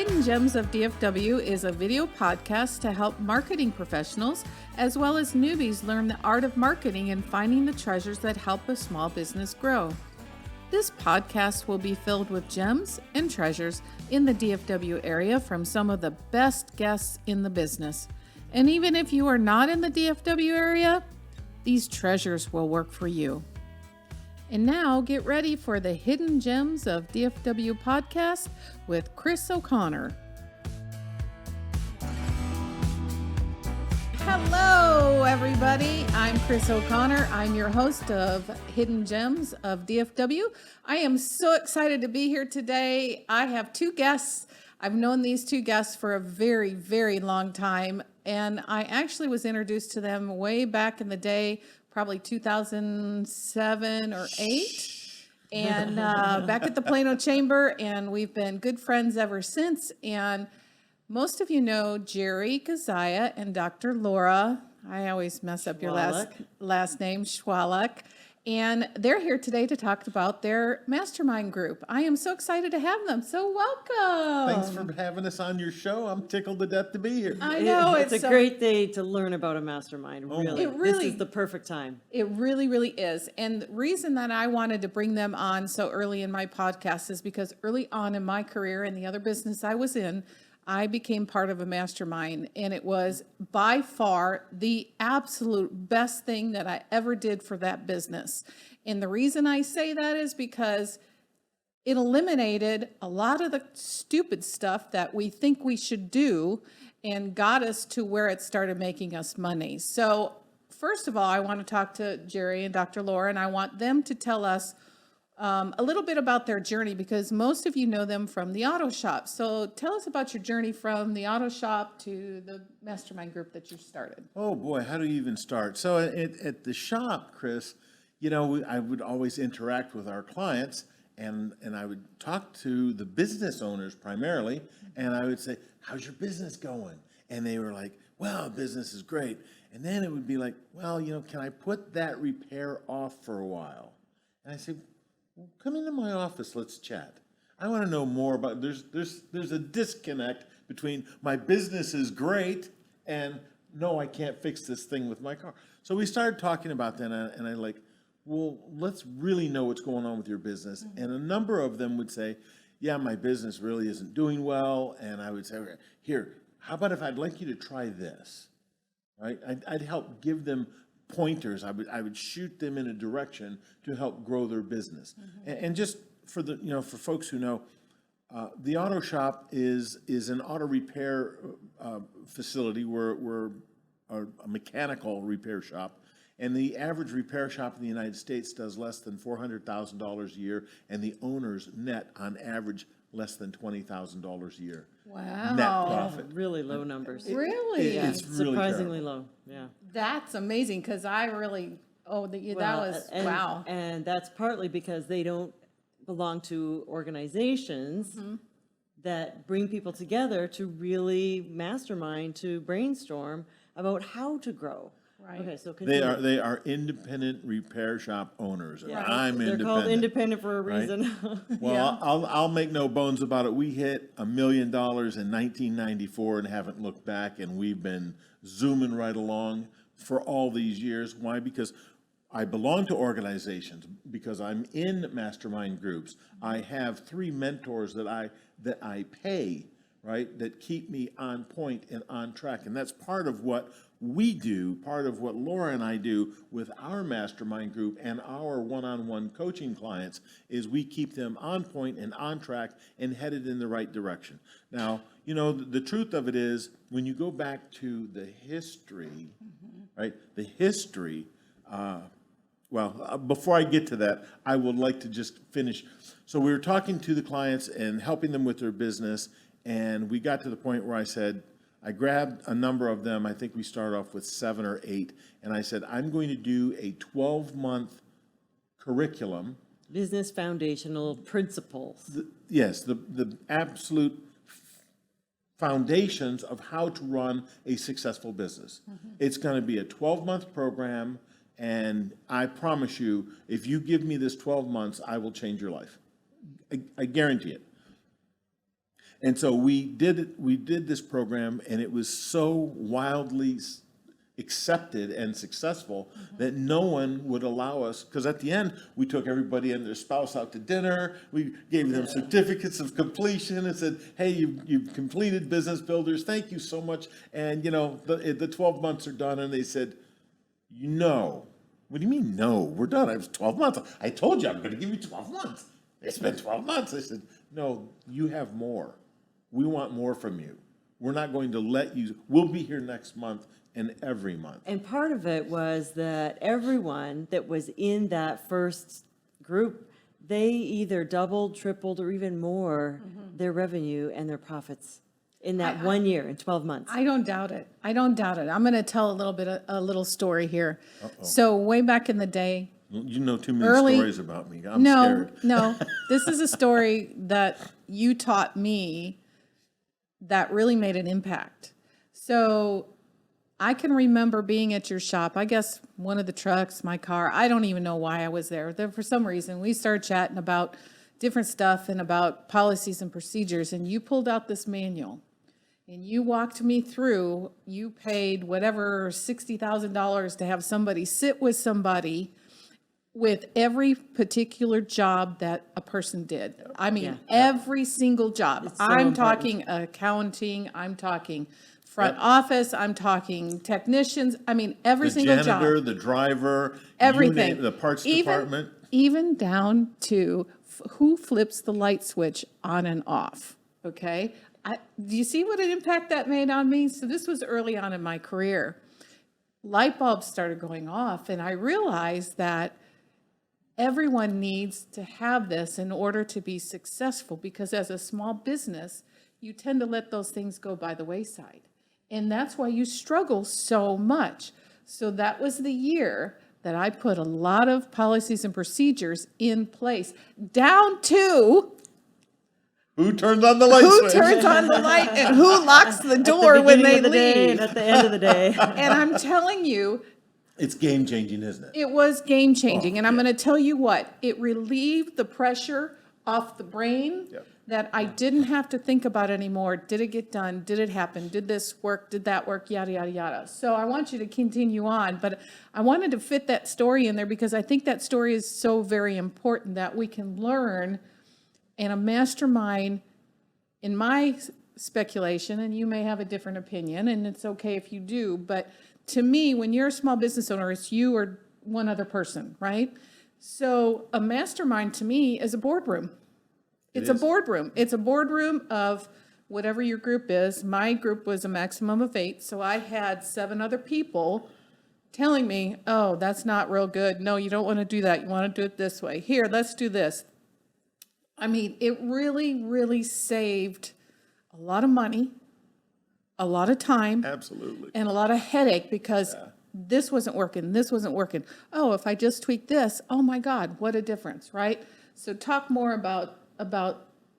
Hidden Gems of DFW is a video podcast to help marketing professionals as well as newbies learn the art of marketing and finding the treasures that help a small business grow. This podcast will be filled with gems and treasures in the DFW area from some of the best guests in the business. And even if you are not in the DFW area, these treasures will work for you. And now get ready for the Hidden Gems of DFW podcast with Kris O'Connor. Hello, everybody. I'm Kris O'Connor. I'm your host of Hidden Gems of DFW. I am so excited to be here today. I have two guests. I've known these two guests for a very, very long time, and I actually was introduced to them way back in the day, probably 2007 or 8, and back at the Plano Chamber, and we've been good friends ever since. And most of you know Jerry, Kezhaya, and Dr. Laura. I always mess up your last name, Shwaluk. And they're here today to talk about their mastermind group. I am so excited to have them. So welcome. Thanks for having us on your show. I'm tickled to death to be here. I know. It's a great day to learn about a mastermind. Really. This is the perfect time. It really, really is. And the reason that I wanted to bring them on so early in my podcast is because early on in my career and the other business I was in, I became part of a mastermind, and it was by far the absolute best thing that I ever did for that business. And the reason I say that is because it eliminated a lot of the stupid stuff that we think we should do and got us to where it started making us money. So first of all, I want to talk to Jerry and Dr. Laura, and I want them to tell us a little bit about their journey, because most of you know them from the auto shop. So tell us about your journey from the auto shop to the mastermind group that you started. Oh boy, how do you even start? So at the shop, Kris, you know, I would always interact with our clients, and I would talk to the business owners primarily, and I would say, how's your business going? And they were like, well, business is great. And then it would be like, well, you know, can I put that repair off for a while? And I said, well, come into my office, let's chat. I want to know more about, there's a disconnect between my business is great and no, I can't fix this thing with my car. So we started talking about that, and I like, well, let's really know what's going on with your business. Mm-hmm. And a number of them would say, yeah, my business really isn't doing well. And I would say, okay, here, how about if I'd like you to try this, right? I'd help give them pointers. I would shoot them in a direction to help grow their business. Mm-hmm. And just for the, you know, for folks who know, the auto shop is an auto repair facility. We're a mechanical repair shop, and the average repair shop in the United States does less than $400,000 a year, and the owners net on average less than $20,000 a year. Wow. Net profit. Really low numbers. Really? It's really surprisingly terrible. low. Yeah. That's amazing, because I really, wow. And that's partly because they don't belong to organizations that bring people together to really mastermind, to brainstorm about how to grow. Right. Okay, so They are independent repair shop owners. Yeah. I'm They're independent. called independent for a right? reason. Well, Yeah. I'll make no bones about it. We hit $1 million in 1994 and haven't looked back, and we've been zooming right along for all these years. Why? Because I belong to organizations, because I'm in mastermind groups. I have 3 mentors that I pay, right, that keep me on point and on track. And that's part of what we do, part of what Laura and I do with our mastermind group and our one-on-one coaching clients, is we keep them on point and on track and headed in the right direction. Now, you know, the truth of it is, when you go back to the history, right, the history, before I get to that, I would like to just finish. So we were talking to the clients and helping them with their business, and we got to the point where I said, I grabbed a number of them. I think we started off with 7 or 8. And I said, I'm going to do a 12-month curriculum. Business foundational principles. The absolute foundations of how to run a successful business. It's going to be a 12-month program. And I promise you, if you give me this 12 months, I will change your life. I guarantee it. And so we did this program, and it was so wildly accepted and successful that no one would allow us, because at the end, we took everybody and their spouse out to dinner, we gave them certificates of completion and said, hey, you've completed Business Builders, thank you so much, and the 12 months are done, and they said, what do you mean, no, we're done, it was 12 months, I told you I'm going to give you 12 months, it's been 12 months, I said, no, you have more, we want more from you, we're not going to let you, we'll be here next month, and every month. And part of it was that everyone that was in that first group, they either doubled, tripled, or even more their revenue and their profits in that 1 year, in 12 months. I don't doubt it. I don't doubt it. I'm going to tell a little story here. So way back in the day. You know too many stories about me. I'm scared. No, this is a story that you taught me that really made an impact. So I can remember being at your shop, I guess one of the trucks, my car, I don't even know why I was there. For some reason, we started chatting about different stuff and about policies and procedures, and you pulled out this manual, and you walked me through, you paid whatever, $60,000 to have somebody sit with somebody with every particular job that a person did. I mean, every single job. So I'm important. talking accounting, I'm talking front office, I'm talking technicians, I mean, every single job. The janitor, the driver, Everything. the parts department. Even down to who flips the light switch on and off, okay? Do you see what an impact that made on me? So this was early on in my career. Light bulbs started going off, and I realized that everyone needs to have this in order to be successful, because as a small business, you tend to let those things go by the wayside. And that's why you struggle so much. So that was the year that I put a lot of policies and procedures in place, down to Who turns on the light who switch? turns on the light and who locks the door when they leave. At the end of the day. And I'm telling you, It's game changing, isn't it? it was game changing. And I'm going to tell you what, it relieved the pressure off the brain. Yep. That I didn't have to think about anymore. Did it get done? Did it happen? Did this work? Did that work? Yada, yada, yada. So I want you to continue on, but I wanted to fit that story in there because I think that story is so very important that we can learn. And a mastermind, in my speculation, and you may have a different opinion, and it's okay if you do, but to me, when you're a small business owner, it's you or one other person, right? So a mastermind to me is a boardroom. It's a boardroom. It's a boardroom of whatever your group is. My group was a maximum of 8, so I had 7 other people telling me, oh, that's not real good. No, you don't want to do that. You want to do it this way. Here, let's do this. I mean, it really, really saved a lot of money, a lot of time, Absolutely. and a lot of headache because this wasn't working, this wasn't working. Oh, if I just tweak this, oh my God, what a difference, right? So talk more about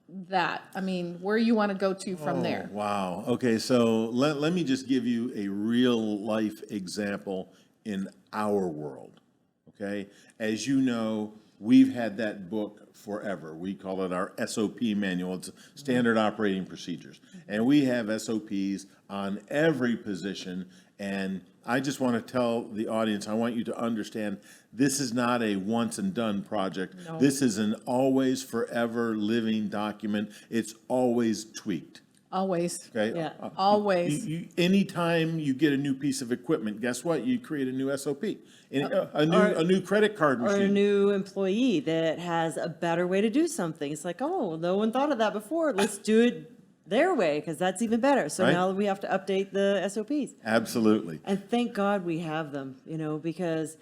that. I mean, where you want to go to from there. Wow. Okay, so let me just give you a real life example in our world. Okay, as you know, we've had that book forever. We call it our SOP manual. It's standard operating procedures. And we have SOPs on every position. And I just want to tell the audience, I want you to understand, this is not a once and done project. No. This is an always forever living document. It's always tweaked. Always. Okay. Yeah. Always. Anytime you get a new piece of equipment, guess what? You create a new SOP, a new credit card Or a machine. new employee that has a better way to do something. It's like, oh, no one thought of that before. Let's do it their way because that's even better. So Right. now we have to update the SOPs. Absolutely. And thank God we have them, because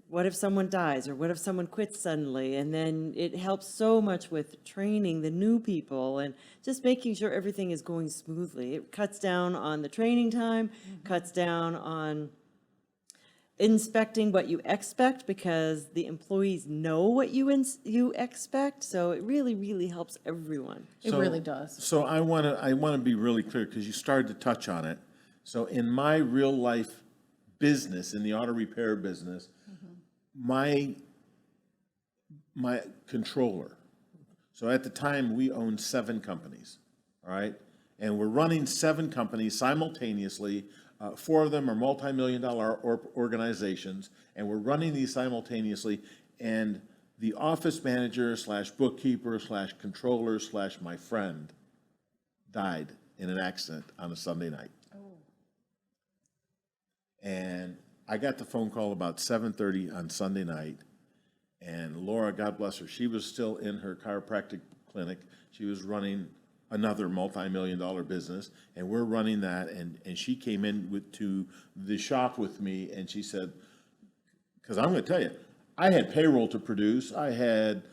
what if someone dies or what if someone quits suddenly? And then it helps so much with training the new people and just making sure everything is going smoothly. It cuts down on the training time, cuts down on inspecting what you expect because the employees know what you expect. So it really, really helps everyone. It really does. So I want to be really clear because you started to touch on it. So in my real life business, in the auto repair business, my controller. So at the time we owned 7 companies. all right? And we're running 7 companies simultaneously. 4 of them are multi-million-dollar organizations, and we're running these simultaneously. And the office manager / bookkeeper / controller / my friend died in an accident on a Sunday night. And I got the phone call about 7:30 on Sunday night, and Laura, God bless her, she was still in her chiropractic clinic. She was running another multi-million-dollar business, and we're running that, and she came in to the shop with me, and she said, because I'm going to tell you, I had payroll to produce, I had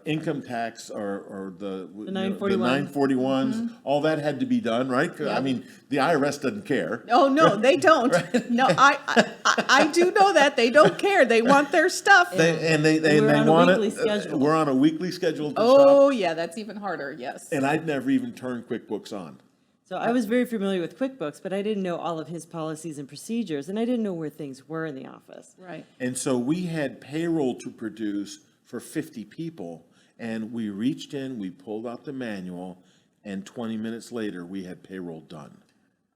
income tax or the 941s, all that had to be done, right? 'Cause, I mean, the IRS doesn't care. Oh, no, they don't. No, I do know that. They don't care. They want their stuff. We're on a want weekly it. schedule. We're on a weekly schedule at the Oh, shop, yeah, that's even harder, yes. and I'd never even turned QuickBooks on. So I was very familiar with QuickBooks, but I didn't know all of his policies and procedures, and I didn't know where things were in the office. Right. And so we had payroll to produce for 50 people, and we reached in, we pulled out the manual, and 20 minutes later, we had payroll done,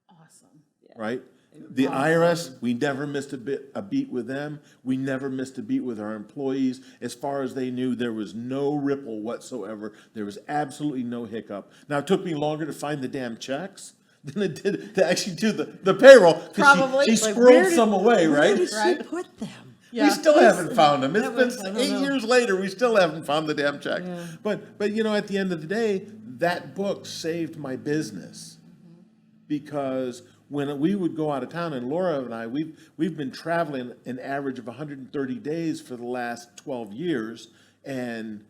Awesome. right? The IRS, we never missed a beat with them. We never missed a beat with our employees. As far as they knew, there was no ripple whatsoever. There was absolutely no hiccup. Now, it took me longer to find the damn checks than it did to actually do the payroll. 'Cause Probably. She Like, squirreled some away, Where right? did she Right. put them? Yeah. We still haven't found them. That was- It's I been don't 8 know. years later, we still haven't found the damn check. Yeah. But you know, at the end of the day, that book saved my business. Because when we would go out of town, and Laura and I, we've been traveling an average of 130 days for the last 12 years, and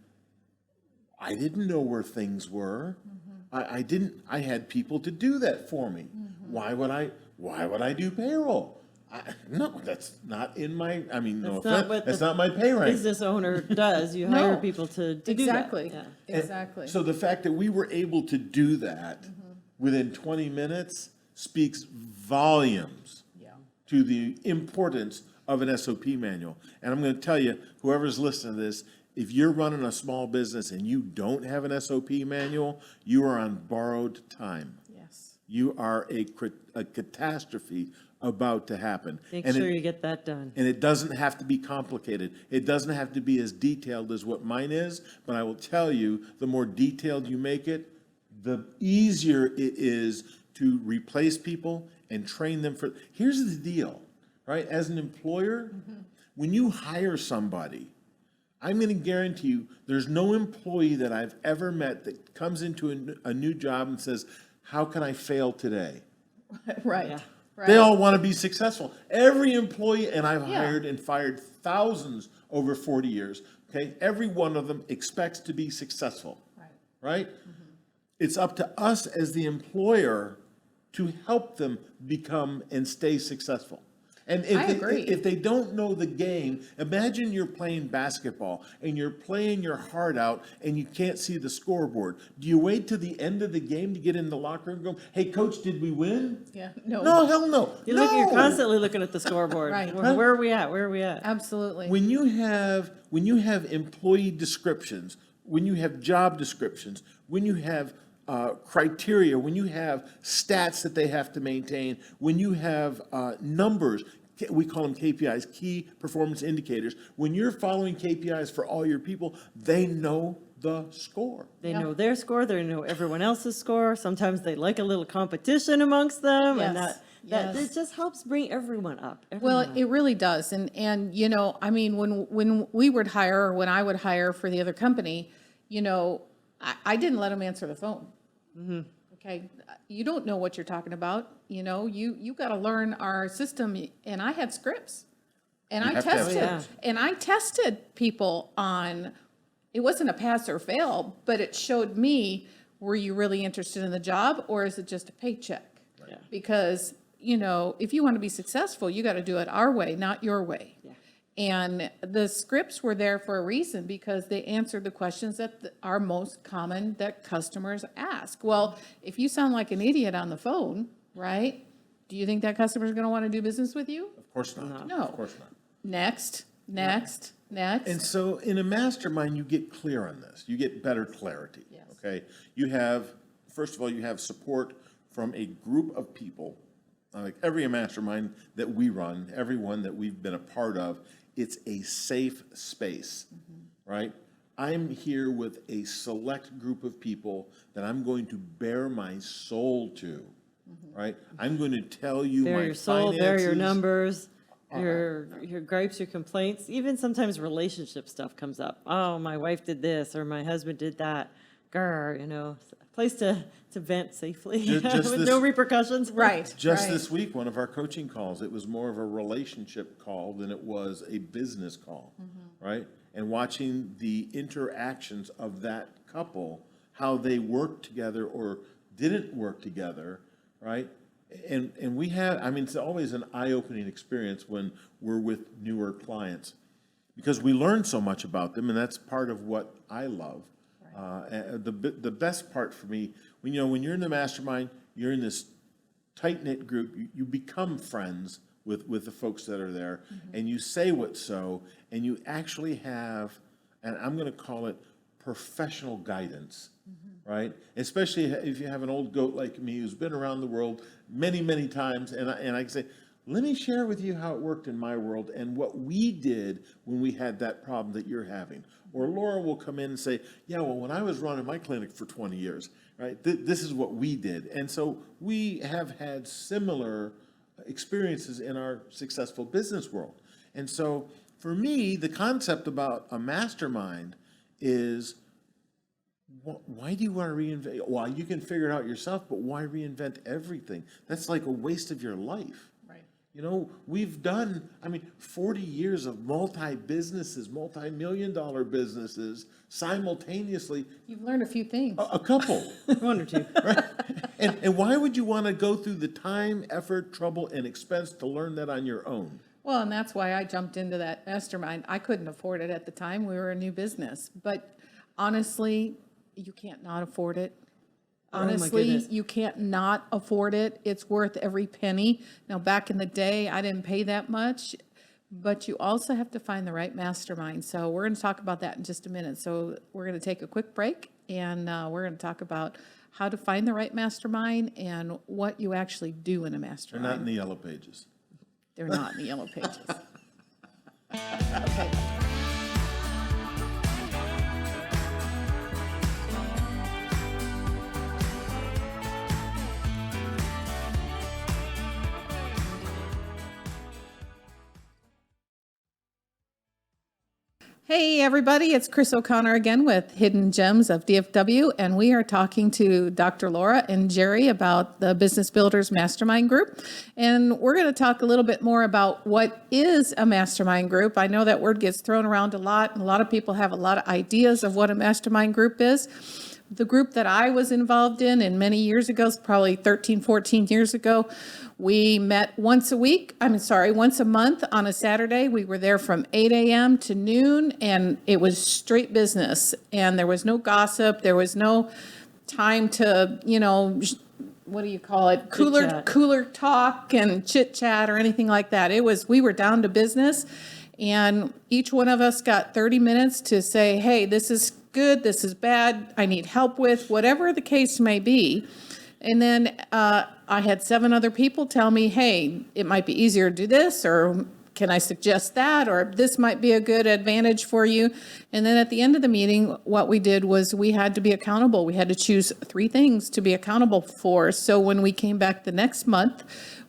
I didn't know where things were. I had people to do that for me. Why would I do payroll? No, that's not in my, I mean, no That's not offense, what that's the not my pay rank. Business owner does. You No. hire people to do that. Exactly. Yeah. Exactly. So the fact that we were able to do that within 20 minutes speaks volumes Yeah. to the importance of an SOP manual. And I'm going to tell you, whoever's listening to this, if you're running a small business and you don't have an SOP manual, you are on borrowed time. Yes. You are a catastrophe about to happen. Make And sure it- you get that done. And it doesn't have to be complicated. It doesn't have to be as detailed as what mine is, but I will tell you, the more detailed you make it, the easier it is to replace people and train them for. Here's the deal, right? As an employer, when you hire somebody, I'm going to guarantee you there's no employee that I've ever met that comes into a new job and says, how can I fail today? Right. Yeah. Right. They all want to be successful. Every employee, and I've Yeah. hired and fired thousands over 40 years, okay? Every one of them expects to be successful, Right. right? It's up to us as the employer to help them become and stay successful. And I agree. if they don't know the game, imagine you're playing basketball and you're playing your heart out and you can't see the scoreboard. Do you wait to the end of the game to get in the locker room and go, hey, coach, did we win? Yeah. No. No, hell no. You're No. constantly looking at the scoreboard. Right. Where are we at? Where are we at? Absolutely. When you have employee descriptions, when you have job descriptions, when you have criteria, when you have stats that they have to maintain, when you have numbers, we call them KPIs, key performance indicators. When you're following KPIs for all your people, they know the score. They Yeah. know their score. They know everyone else's score. Sometimes they like a little competition amongst them, and Yes. that Yes. it just helps bring everyone up. Well, everyone up. it really does. And you know, I mean, when we would hire, or when I would hire for the other company, you know, I didn't let them answer the phone. Okay, you don't know what you're talking about. You know, you got to learn our system. And I had scripts, and I have to have tested, scripts. and I tested people on. It wasn't a pass or fail, but it showed me, were you really interested in the job, or is it just a paycheck? Yeah. Because, you know, if you want to be successful, you got to do it our way, not your way. Yeah. And the scripts were there for a reason, because they answered the questions that are most common that customers ask. Well, if you sound like an idiot on the phone, right? Do you think that customer's going to want to do business with you? Of course not. No. Of course not. Next. And so in a mastermind, you get clear on this. You get better clarity. Yes. Okay? You have first of all, you have support from a group of people. Like every mastermind that we run, everyone that we've been a part of, it's a safe space, right? I'm here with a select group of people that I'm going to bare my soul to, right? I'm going to tell you Bare my your soul, finances. bare your numbers, your gripes, your complaints. Even sometimes relationship stuff comes up. Oh, my wife did this, or my husband did that. Grr, a place to vent safely Just with this- no repercussions. Right. Just right. this week, one of our coaching calls, it was more of a relationship call than it was a business call, right? And watching the interactions of that couple, how they worked together or didn't work together, right? And we have, I mean, it's always an eye-opening experience when we're with newer clients because we learn so much about them, and that's part of what I love. And the best part for me, when you're in the mastermind, you're in this tight-knit group, you become friends with the folks that are there, and you say what's so, and you actually have, and I'm going to call it professional guidance, right? Especially if you have an old goat like me who's been around the world many, many times, and I can say, let me share with you how it worked in my world and what we did when we had that problem that you're having. Or Laura will come in and say, yeah, well, when I was running my clinic for 20 years, right, this is what we did. And so we have had similar experiences in our successful business world. And so for me, the concept about a mastermind is, why do you want to reinvent? Well, you can figure it out yourself, but why reinvent everything? That's like a waste of your life. Right. We've done, 40 years of multi-businesses, multi-million-dollar businesses simultaneously. You've learned a few things. A couple. One or two. Right? And why would you want to go through the time, effort, trouble, and expense to learn that on your own? Well, and that's why I jumped into that mastermind. I couldn't afford it at the time. We were a new business. But honestly, you can't not afford it. my Honestly, goodness. you can't not afford it. It's worth every penny. Now, back in the day, I didn't pay that much, but you also have to find the right mastermind. So we're going to talk about that in just a minute. So we're going to take a quick break, and we're going to talk about how to find the right mastermind and what you actually do in a They're mastermind. not in the yellow pages. They're not in the yellow pages. Okay. Hey, everybody, it's Kris O'Connor again with Hidden Gems of DFW, and we are talking to Dr. Laura and Jerry about the Business Builders Mastermind Group. And we're going to talk a little bit more about what is a mastermind group. I know that word gets thrown around a lot, and a lot of people have a lot of ideas of what a mastermind group is. The group that I was involved in many years ago, probably 13, 14 years ago, we met once a month on a Saturday. We were there from 8 a.m. to noon, and it was straight business. And there was no gossip. There was no time to, what do you call it? Chit-chat. Cooler talk and chit chat or anything like that. We were down to business, and each one of us got 30 minutes to say, hey, this is good, this is bad, I need help with, whatever the case may be. And then I had 7 other people tell me, hey, it might be easier to do this, or can I suggest that, or this might be a good advantage for you. And then at the end of the meeting, what we did was we had to be accountable. We had to choose 3 things to be accountable for. So when we came back the next month,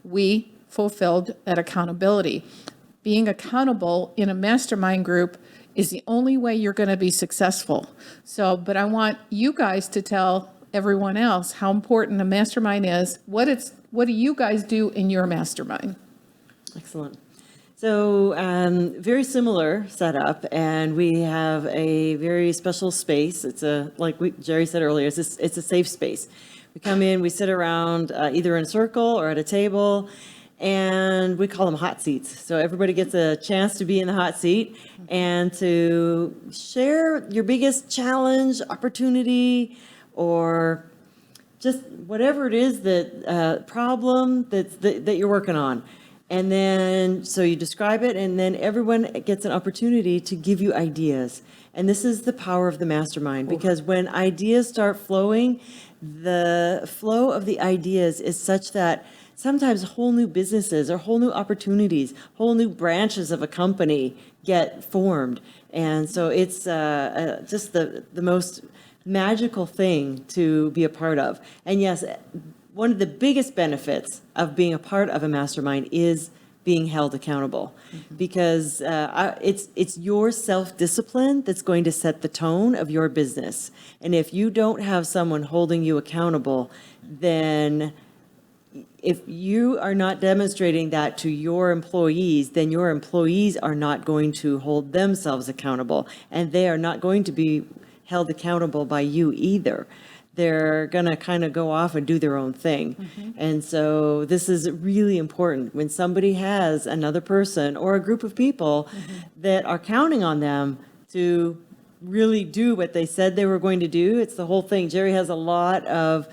we fulfilled that accountability. Being accountable in a mastermind group is the only way you're going to be successful. So, but I want you guys to tell everyone else how important a mastermind is. What do you guys do in your mastermind? Excellent. So very similar setup, and we have a very special space. It's Jerry said earlier, it's a safe space. We come in, we sit around either in a circle or at a table, and we call them hot seats. So everybody gets a chance to be in the hot seat and to share your biggest challenge, opportunity, or just whatever it is that problem that you're working on. And then, so you describe it, and then everyone gets an opportunity to give you ideas. And this is the power of the mastermind, because when ideas start flowing, the flow of the ideas is such that sometimes whole new businesses or whole new opportunities, whole new branches of a company get formed. And so it's just the most magical thing to be a part of. And yes, one of the biggest benefits of being a part of a mastermind is being held accountable, because it's your self-discipline that's going to set the tone of your business. And if you don't have someone holding you accountable, then if you are not demonstrating that to your employees, then your employees are not going to hold themselves accountable, and they are not going to be held accountable by you either. They're going to kind of go off and do their own thing. And so this is really important. When somebody has another person or a group of people that are counting on them to really do what they said they were going to do, it's the whole thing. Jerry has a lot of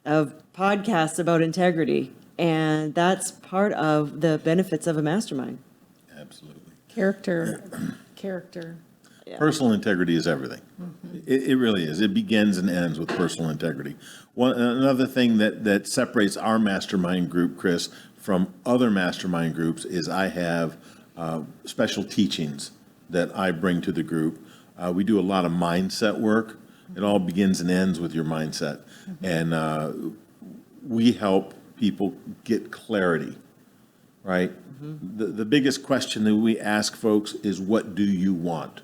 podcasts about integrity, and that's part of the benefits of a mastermind. Absolutely. Character. Personal integrity is everything. It really is. It begins and ends with personal integrity. Another thing that separates our mastermind group, Kris, from other mastermind groups is I have special teachings that I bring to the group. We do a lot of mindset work. It all begins and ends with your mindset. And we help people get clarity, right? The biggest question that we ask folks is, what do you want?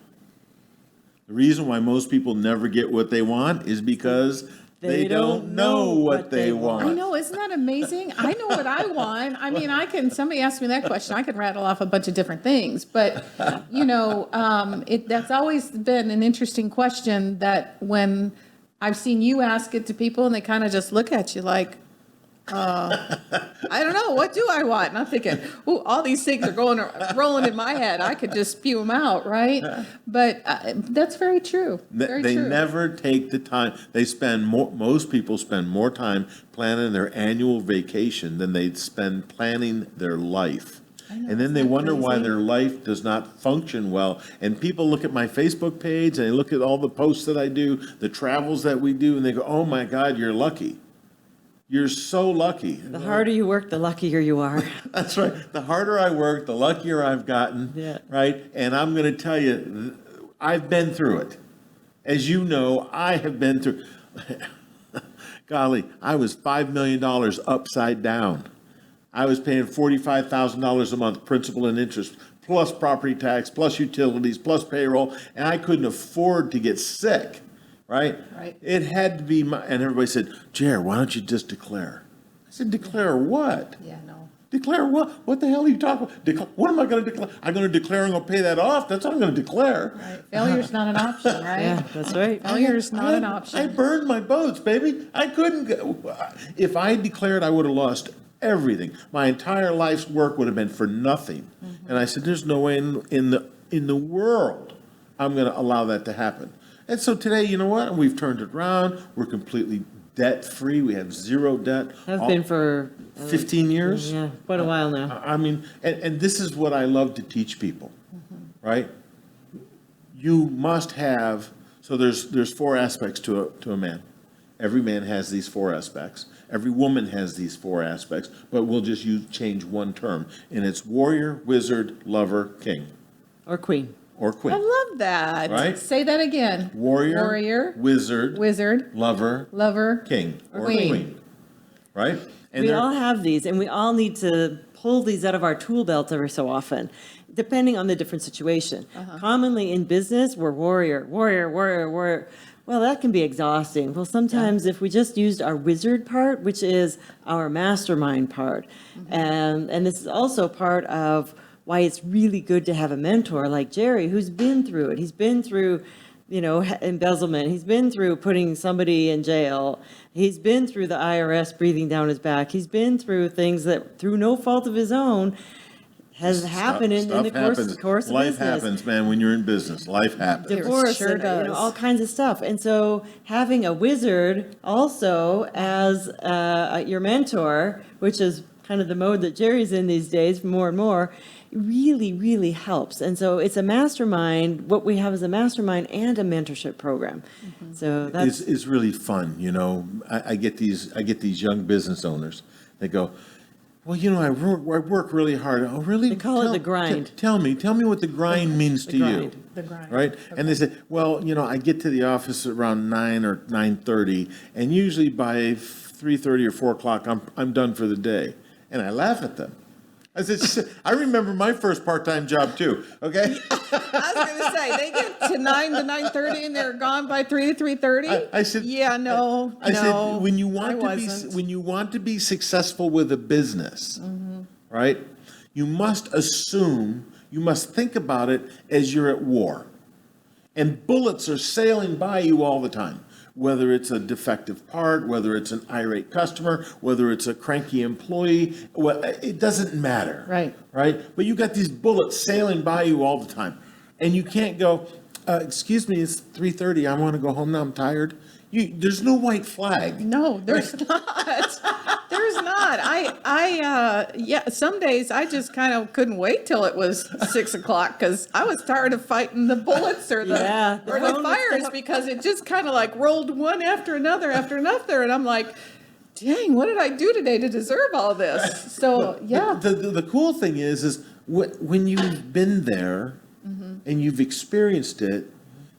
The reason why most people never get what they want is because they don't know what they want. I know, isn't that amazing? I know what I want. I mean, somebody asked me that question, I could rattle off a bunch of different things, but, that's always been an interesting question that when I've seen you ask it to people and they kind of just look at you like, I don't know, what do I want? And I'm thinking, oh, all these things are rolling in my head. I could just spew them out, right? But that's very true. They never take the time. Most people spend more time planning their annual vacation than they spend planning their life. And then they wonder why their life does not function well. And people look at my Facebook page and they look at all the posts that I do, the travels that we do, and they go, oh my God, you're lucky. You're so lucky. The harder you work, the luckier you are. That's right. The harder I work, the luckier I've gotten, right? And I'm going to tell you, I've been through it. As you know, I have been through. Golly, I was $5 million upside down. I was paying $45,000 a month, principal and interest, plus property tax, plus utilities, plus payroll, and I couldn't afford to get sick. Right? It had to be and everybody said, Jer, why don't you just declare? I said, declare what? Yeah, no. Declare what? What the hell are you talking about? What am I going to declare? I'm going to declare I'm going to pay that off. That's what I'm going to declare. Right. Failure's not an option, right? Yeah, that's right. Failure's not an option. I burned my boats, baby. I couldn't go. If I declared, I would have lost everything. My entire life's work would have been for nothing. And I said, there's no way in the world I'm going to allow that to happen. And so today, you know what? We've turned it around. We're completely debt-free. We have zero debt. I've been for 15 years. Yeah, quite a while now. I mean, and this is what I love to teach people, right? You must have. So there's four aspects to a man. Every man has these four aspects. Every woman has these four aspects. But we'll just change one term, and it's warrior, wizard, lover, king, Or queen. or queen. I love that. Right? Say that again. Warrior, wizard, lover, king, or queen. Right? And We all have these, and we all need to pull these out of our tool belt every so often, depending on the different situation. Commonly in business, we're warrior. Well, that can be exhausting. Well, sometimes if we just used our wizard part, which is our mastermind part, and this is also part of why it's really good to have a mentor like Jerry, who's been through it. He's been through, embezzlement. He's been through putting somebody in jail. He's been through the IRS breathing down his back. He's been through things that, through no fault of his own, has happened in the course of Life business. happens, man, when you're in business. Life happens. Divorce, sure and, does. all kinds of stuff. And so having a wizard also as your mentor, which is kind of the mode that Jerry's in these days more and more, really, really helps. And so it's a mastermind. What we have is a mastermind and a mentorship program. So that's It's really fun, you know. I get these young business owners. They go, well, you know, I work really hard. Oh, really? They call it the grind. Tell me what the grind means to you. grind. The grind. Right? And they say, well, you know, I get to the office around 9 or 9:30, and usually by 3:30 or 4 o'clock, I'm done for the day. And I laugh at them. I said, I remember my first part-time job too, okay? I was going to say, they get to 9 to 9:30 and they're gone by 3 to 3:30? I said, Yeah, no, I said, when you I want to be successful with a business, right? You must think about it as you're at war. And bullets are sailing by you all the time. Whether it's a defective part, whether it's an irate customer, whether it's a cranky employee, it doesn't matter. Right. Right? But you got these bullets sailing by you all the time. And you can't go, excuse me, it's 3:30, I want to go home now, I'm tired. There's no white flag. No, there's not. There's not. Yeah, some days I just kind of couldn't wait till it was 6 o'clock because I was tired of fighting the bullets or the phone fires would because it just kind of like rolled one after another. And I'm like, dang, what did I do today to deserve all this? So, yeah. The cool thing is when you've been there and you've experienced it,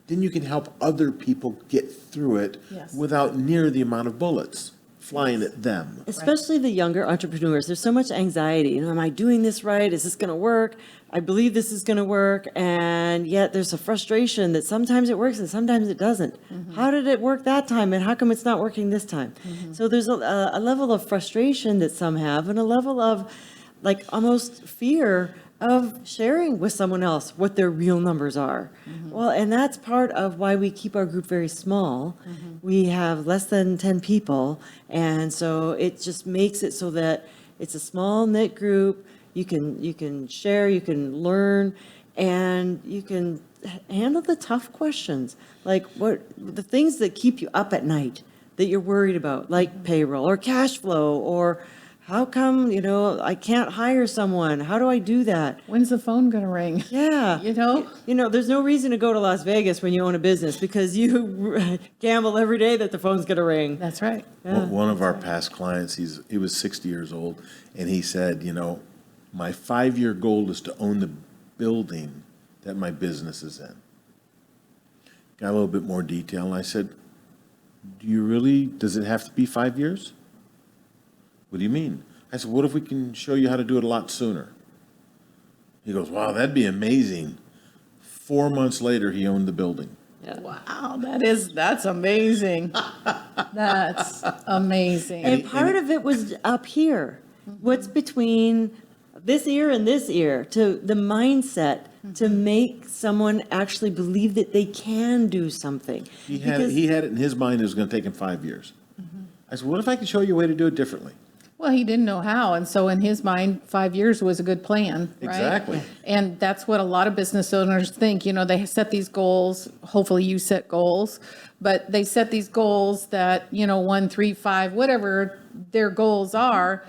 then you can help other people get through it Yes. without near the amount of bullets flying at them. especially the younger entrepreneurs. There's so much anxiety. You know, am I doing this right? Is this going to work? I believe this is going to work. And yet there's a frustration that sometimes it works and sometimes it doesn't. How did it work that time? And how come it's not working this time? So there's a level of frustration that some have and a level of like almost fear of sharing with someone else what their real numbers are. Well, and that's part of why we keep our group very small. We have less than 10 people, and so it just makes it so that it's a small knit group. You can share, you can learn, and you can handle the tough questions, like what the things that keep you up at night that you're worried about, like payroll or cash flow or how come, you know, I can't hire someone? How do I do that? When's the phone going to ring? Yeah. You know? You know, there's no reason to go to Las Vegas when you own a business because you gamble every day that the phone's going to ring. That's right. One of our past clients, he was 60 years old, and he said, you know, my 5-year goal is to own the building that my business is in. Got a little bit more detail, and I said, does it have to be 5 years? What do you mean? I said, what if we can show you how to do it a lot sooner? He goes, wow, that'd be amazing. 4 months later, he owned the building. Wow, that's amazing. That's amazing. And part of it was up here. What's between this ear and this ear to the mindset to make someone actually believe that they can do something. He had it in his mind it was going to take him 5 years. I said, what if I could show you a way to do it differently? Well, he didn't know how, and so in his mind, 5 years was a good plan, right? Exactly. And that's what a lot of business owners think. You know, they set these goals. Hopefully, you set goals, but they set these goals that 1, 3, 5, whatever their goals are.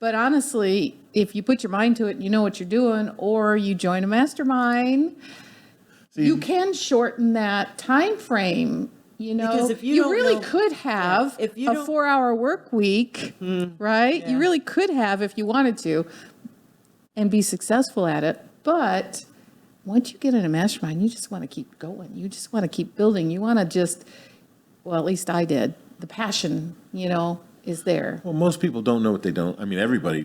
But honestly, if you put your mind to it, you know what you're doing, or you join a mastermind, you can shorten that time frame. You know, Because if you you don't really know- could have if you a don't- 4-hour work week, right? You really could have if you wanted to and be successful at it. But once you get in a mastermind, you just want to keep going. You just want to keep building. You want to just, well, at least I did. The passion, is there. Well, most people don't know what they don't. I mean,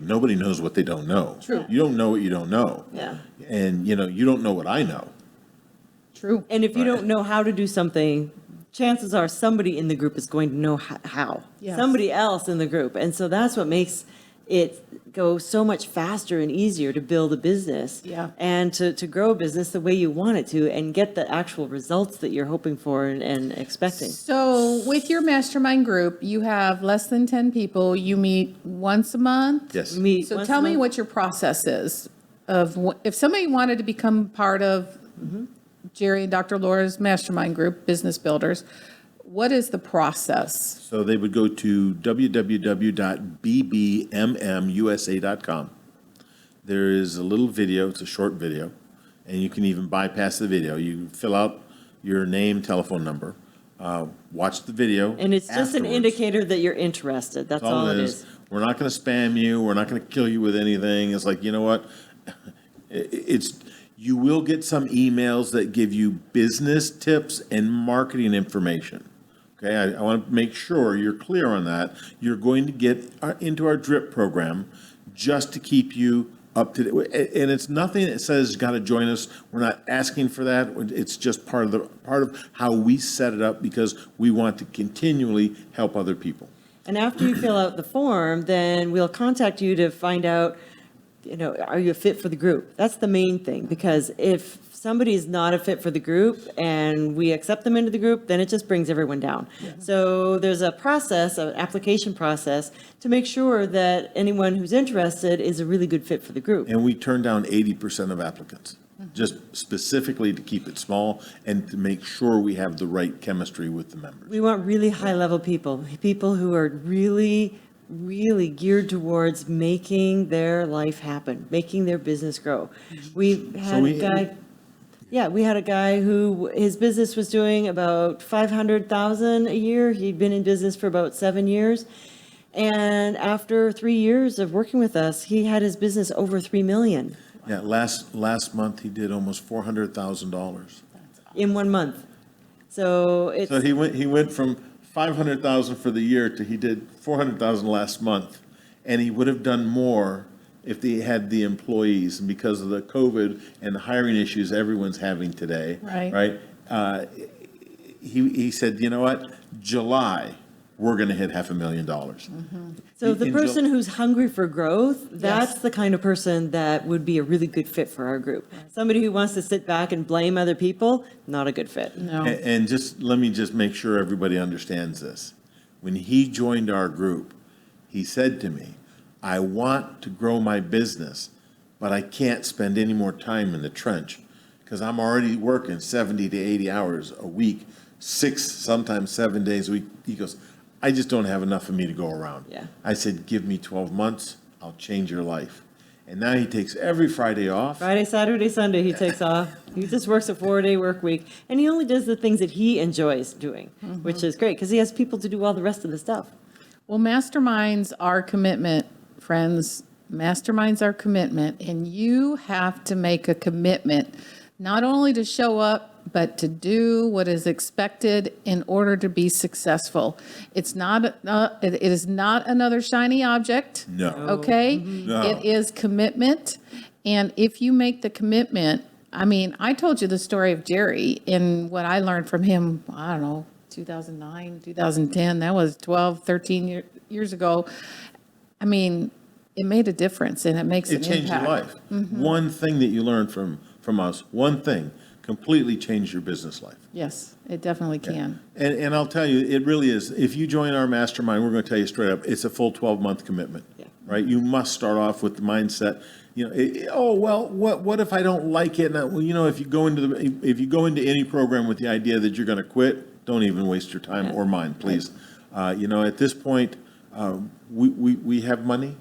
nobody knows what they don't know. True. You don't know what you don't know. Yeah. And, you don't know what I know. True. And if you don't know how to do something, chances are somebody in the group is going to know how. Yes. Somebody else in the group. And so that's what makes it go so much faster and easier to build a business. Yeah. And to grow a business the way you want it to and get the actual results that you're hoping for and expecting. So with your mastermind group, you have less than 10 people. You meet once a month? Yes. Meet So once tell a me month. what your process is if somebody wanted to become part of Jerry and Dr. Laura's mastermind group, Business Builders, what is the process? So they would go to www.bbmmusa.com. there is a little video, it's a short video, and you can even bypass the video. You fill out your name, telephone number, watch the video. And it's just an afterwards. indicator that you're interested. That's all it is. We're not going to spam you. We're not going to kill you with anything. It's like, you know what? You will get some emails that give you business tips and marketing information. Okay, I want to make sure you're clear on that. You're going to get into our drip program just to keep you up to date. And it's nothing that says you got to join us. We're not asking for that. It's just part of how we set it up because we want to continually help other people. And after you fill out the form, then we'll contact you to find out, are you a fit for the group? That's the main thing, because if somebody is not a fit for the group and we accept them into the group, then it just brings everyone down. Yeah. So there's a process, an application process, to make sure that anyone who's interested is a really good fit for the group. And we turn down 80% of applicants, just specifically to keep it small and to make sure we have the right chemistry with the members. We want really high-level people who are really geared towards making their life happen, making their business grow. We had a guy who his business was doing about $500,000 a year. He'd been in business for about 7 years. And after 3 years of working with us, he had his business over $3 million. Yeah, last month he did almost $400,000 in 1 month. So he went from $500,000 for the year to he did $400,000 last month, and he would have done more if they had the employees. And because of the COVID and the hiring issues everyone's having today, right? He said, you know what, July, we're going to hit $500,000. So the person who's hungry for growth, that's the kind of person that would be a really good fit for our group. Somebody who wants to sit back and blame other people, not a good fit. No. And let me make sure everybody understands this. When he joined our group, he said to me, I want to grow my business, but I can't spend any more time in the trench because I'm already working 70 to 80 hours a week, 6, sometimes 7 days a week. He goes, I just don't have enough of me to go around. Yeah. I said, give me 12 months, I'll change your life. And now he takes every Friday off. Friday, Saturday, Sunday, he takes off. He just works a 4-day work week. And he only does the things that he enjoys doing, which is great because he has people to do all the rest of the stuff. Well, masterminds are commitment, friends. Masterminds are commitment. And you have to make a commitment, not only to show up, but to do what is expected in order to be successful. It is not another shiny object. No. Okay? No. It is commitment. And if you make the commitment, I told you the story of Jerry and what I learned from him, 2009, 2010, that was 12, 13 years ago. It made a difference and it makes an impact. It changed your life. One thing that you learned from us, one thing, completely changed your business life. Yes, it definitely can. And I'll tell you, it really is. If you join our mastermind, we're going to tell you straight up, it's a full 12-month commitment, right? You must start off with the mindset, what if I don't like it? And, if you go into any program with the idea that you're going to quit, don't even waste your time or mine, please. At this point, we have money.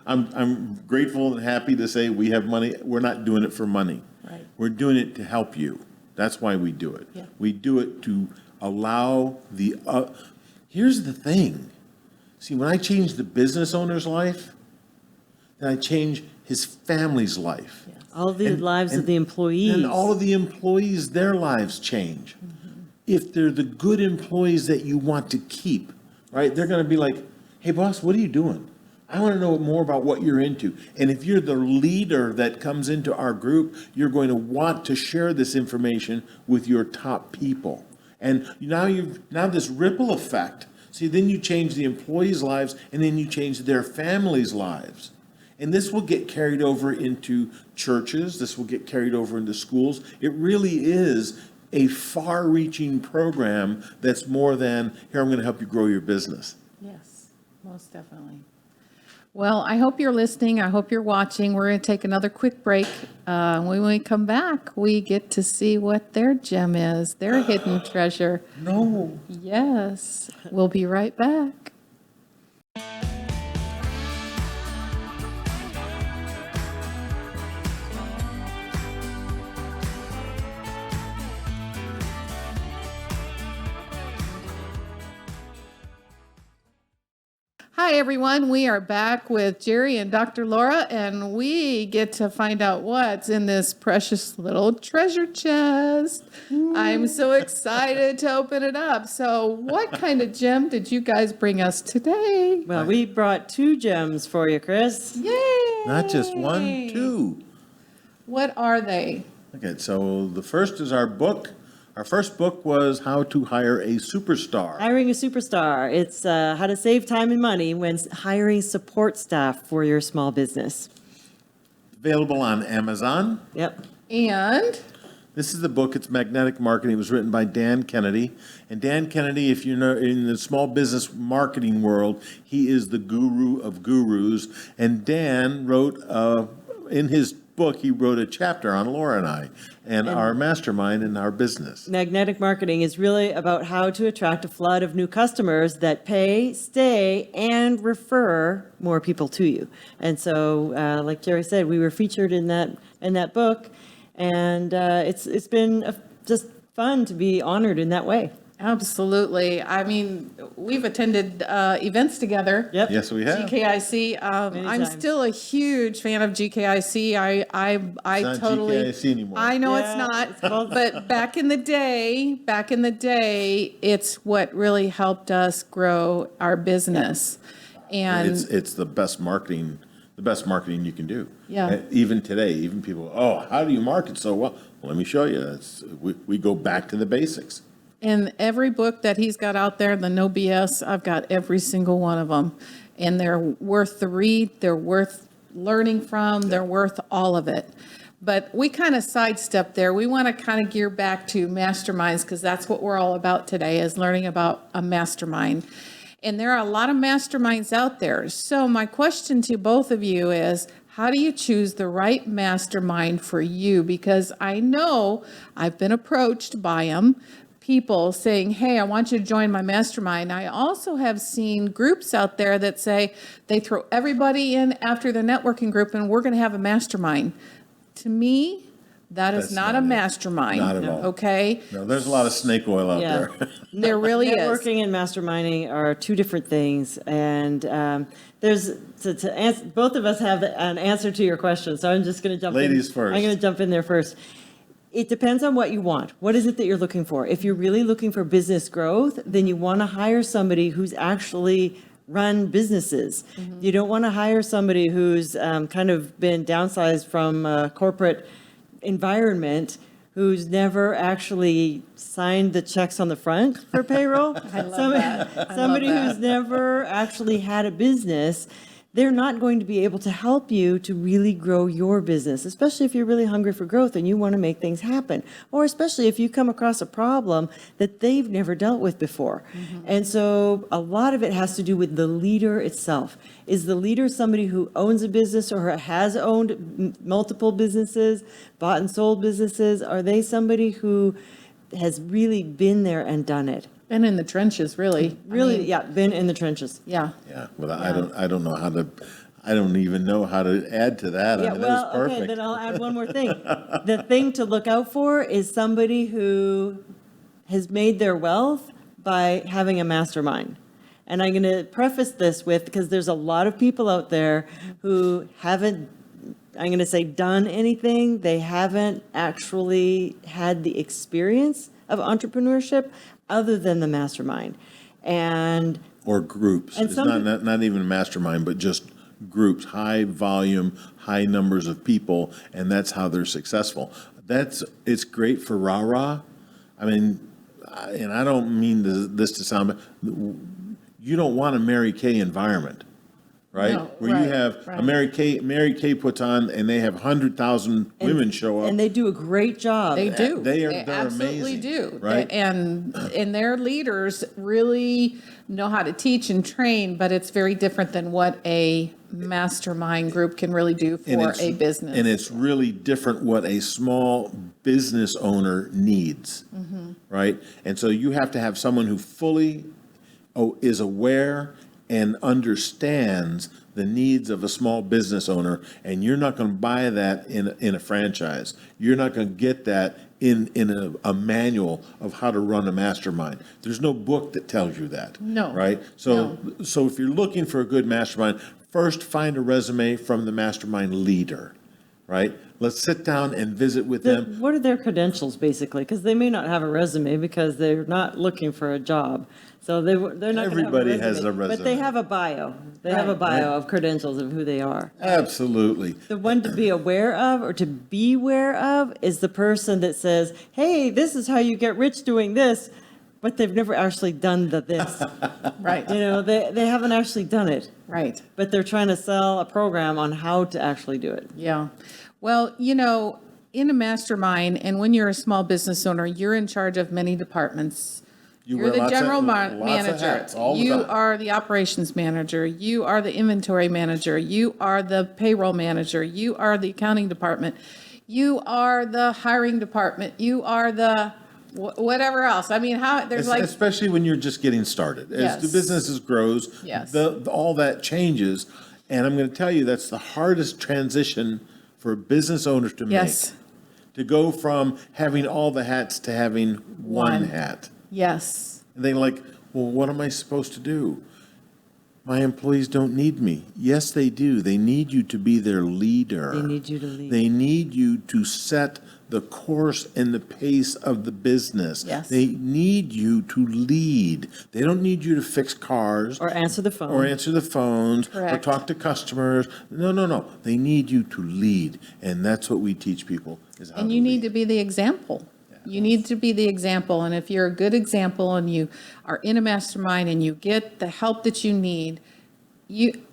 I'm grateful and happy to say we have money. We're not doing it for money. Right. We're doing it to help you. That's why we do it. Yeah. We do it to allow here's the thing. See, when I change the business owner's life, then I change his family's life. Yes. All the lives of the employees. And all of the employees, their lives change. If they're the good employees that you want to keep, right? They're going to be like, hey, boss, what are you doing? I want to know more about what you're into. And if you're the leader that comes into our group, you're going to want to share this information with your top people. And now this ripple effect. See, then you change the employees' lives and then you change their families' lives. And this will get carried over into churches. This will get carried over into schools. It really is a far-reaching program that's more than, here, I'm going to help you grow your business. Yes, most definitely. Well, I hope you're listening. I hope you're watching. We're going to take another quick break. When we come back, we get to see what their gem is, their hidden treasure. No. Yes. We'll be right back. Hi, everyone. We are back with Jerry and Dr. Laura, and we get to find out what's in this precious little treasure chest. I'm so excited to open it up. So, what kind of gem did you guys bring us today? Well, we brought 2 gems for you, Kris. Yay! Not just one, 2. What are they? Okay, so the first is our book. Our first book was How to Hire a Superstar. Hiring a superstar. It's how to save time and money when hiring support staff for your small business. Available on Amazon. Yep. And This is the book. It's Magnetic Marketing. It was written by Dan Kennedy. And Dan Kennedy, if you know in the small business marketing world, he is the guru of gurus. And Dan wrote, in his book, he wrote a chapter on Laura and I and our mastermind and our business. Magnetic marketing is really about how to attract a flood of new customers that pay, stay, and refer more people to you. And so, like Jerry said, we were featured in that book, and it's been just fun to be honored in that way. absolutely. I mean, we've attended events together. Yep. Yes, we have. GKIC. I'm times. still a huge fan of GKIC. I It's not totally. GKIC anymore. I know Yeah, it's not, it's called- but back in the day, it's what really helped us grow our business. And It's the best marketing you can do. Yeah. Even today, even people, oh, how do you market so well? Well, let me show you. We go back to the basics. And every book that he's got out there, the No BS, I've got every single one of them. And they're worth the read, they're worth learning from, they're worth all of it. But we kind of sidestepped there. We want to kind of gear back to masterminds because that's what we're all about today is learning about a mastermind. And there are a lot of masterminds out there. So my question to both of you is, how do you choose the right mastermind for you? Because I know I've been approached by them, people saying, hey, I want you to join my mastermind. I also have seen groups out there that say they throw everybody in after the networking group and we're going to have a mastermind. To me, that is That's not not a it. mastermind. Not at all. Okay? No, there's a lot of snake oil out Yeah. there. There really is. Networking and masterminding are 2 different things, and there's to answer. Both of us have an answer to your question, so I'm just going to jump. Ladies in. first. I'm going to jump in there first. It depends on what you want. What is it that you're looking for? If you're really looking for business growth, then you want to hire somebody who's actually run businesses. You don't want to hire somebody who's kind of been downsized from a corporate environment, who's never actually signed the checks on the front for payroll. Somebody who's never actually had a business. They're not going to be able to help you to really grow your business, especially if you're really hungry for growth and you want to make things happen, or especially if you come across a problem that they've never dealt with before. And so a lot of it has to do with the leader itself. Is the leader somebody who owns a business or has owned multiple businesses, bought and sold businesses? Are they somebody who has really been there and done it? Been in the trenches, really. Really, yeah, been in the trenches. Yeah. Yeah, well, I don't know how to, I don't even know how to add to that. I Yeah, mean, that was well, okay, perfect. then I'll add one more thing. The thing to look out for is somebody who has made their wealth by having a mastermind. And I'm going to preface this with, because there's a lot of people out there who haven't, I'm going to say, done anything. They haven't actually had the experience of entrepreneurship other than the mastermind. And Or groups. And It's some not even a mastermind, but just groups, high volume, high numbers of people, and that's how they're successful. It's great for rah-rah. I mean, and I don't mean this to sound, but you don't want a Mary Kay environment, right? No, Where you right, have a right. Mary Kay puts on, and they have 100,000 women show up. and they do a great job. They do. They're absolutely amazing, do. right? And their leaders really know how to teach and train, but it's very different than what a mastermind group can really do And for it's- a business. And it's really different what a small business owner needs, right? And so you have to have someone who fully is aware and understands the needs of a small business owner, and you're not going to buy that in a franchise. You're not going to get that in a manual of how to run a mastermind. There's no book that tells you that. No. Right? So if you're looking for a good mastermind, first find a resume from the mastermind leader, right? Let's sit down and visit with them. What are their credentials, basically? Because they may not have a resume because they're not looking for a job. So they're not gonna have a Everybody has a But they resume. have a bio. They have a bio of credentials of who they are. Absolutely. The one to be aware of or to beware of is the person that says, hey, this is how you get rich doing this, but they've never actually done this. Right, You know, they haven't actually done it, right. but they're trying to sell a program on how to actually do it. Yeah. Well, you know, in a mastermind, and when you're a small business owner, you're in charge of many departments. You're wear the lots of- general lots of manager. hats all the You time. are the operations manager. You are the inventory manager. You are the payroll manager. You are the accounting department. You are the hiring department. You are the whatever else. I mean, how there's like, Especially when you're just getting started. As the Yes. businesses grows, Yes. all that changes. And I'm going to tell you, that's the hardest transition for business owners to make. yes, To go from having all the hats to having one hat. yes, And they're like, well, what am I supposed to do? My employees don't need me. Yes, they do. They need you to be their leader. They need you to lead. They need you to set the course and the pace of the business. Yes. They need you to lead. They don't need you to fix cars Or answer the phone. or answer the phones or Correct. talk to customers. No. They need you to lead. And that's what we teach people is how and to you lead. need to be the example. You need to be the example, and if you're a good example and you are in a mastermind and you get the help that you need,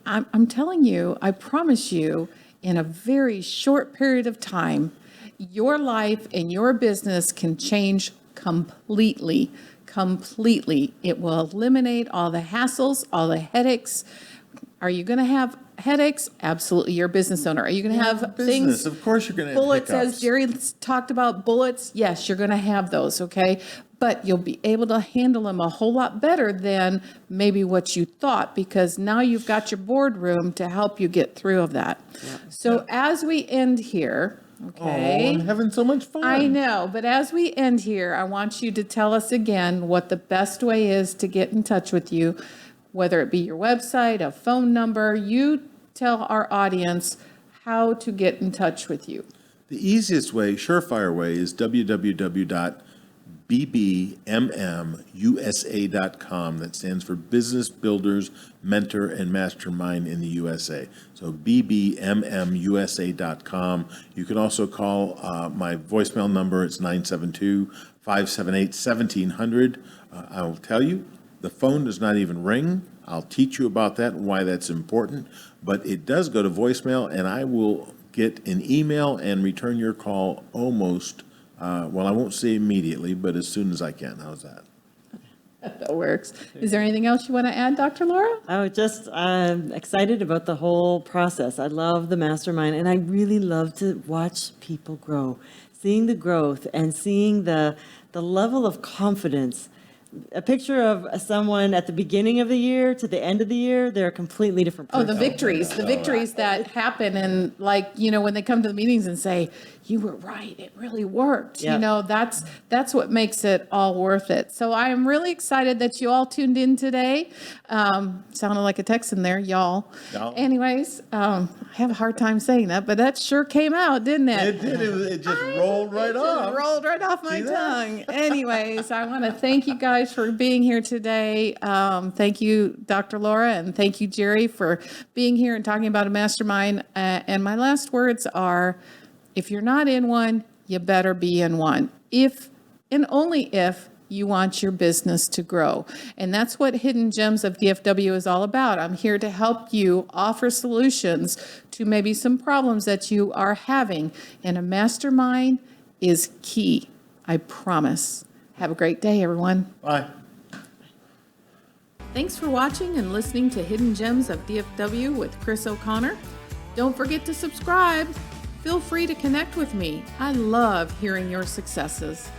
I'm telling you, I promise you, in a very short period of time, your life and your business can change completely, completely. It will eliminate all the hassles, all the headaches. Are you going to have headaches? Absolutely. You're a business owner. Are you going to have Business, things? of course you're going to have Bullets, as hiccups. Jerry talked about bullets, yes, you're going to have those, okay? But you'll be able to handle them a whole lot better than maybe what you thought, because now you've got your boardroom to help you get through of that. So as we end here, Oh, okay? I'm having so much fun. I know, but as we end here, I want you to tell us again what the best way is to get in touch with you, whether it be your website, a phone number. You tell our audience how to get in touch with you. The easiest way, surefire way, is www.bbmmusa.com. That stands for Business Builders Mentor and Mastermind in the USA. So bbmmusa.com. You can also call my voicemail number. It's 972-578-1700. I will tell you, the phone does not even ring. I'll teach you about that and why that's important. But it does go to voicemail, and I will get an email and return your call almost, well, I won't say immediately, but as soon as I can. How's that? That works. Is there anything else you want to add, Dr. Laura? I'm excited about the whole process. I love the mastermind, and I really love to watch people grow, seeing the growth and seeing the level of confidence. A picture of someone at the beginning of the year to the end of the year, they're a completely different Oh, person. the victories that happen, and like, you know, when they come to the meetings and say, you were right, it really worked. You Yep. know, that's what makes it all worth it. So I am really excited that you all tuned in today. Sounded like a Texan there, y'all. Y'all. Anyways, I have a hard time saying that, but that sure came out, didn't it? It did. It just rolled right It just off. rolled right off my See that? tongue. Anyways, I want to thank you guys for being here today. Thank you, Dr. Laura, and thank you, Jerry, for being here and talking about a mastermind. And my last words are, if you're not in one, you better be in one. If and only if you want your business to grow. And that's what Hidden Gems of DFW is all about. I'm here to help you offer solutions to maybe some problems that you are having. And a mastermind is key, I promise. Have a great day, everyone. Bye. Thanks for watching and listening to Hidden Gems of DFW with Kris O'Connor. Don't forget to subscribe. Feel free to connect with me. I love hearing your successes.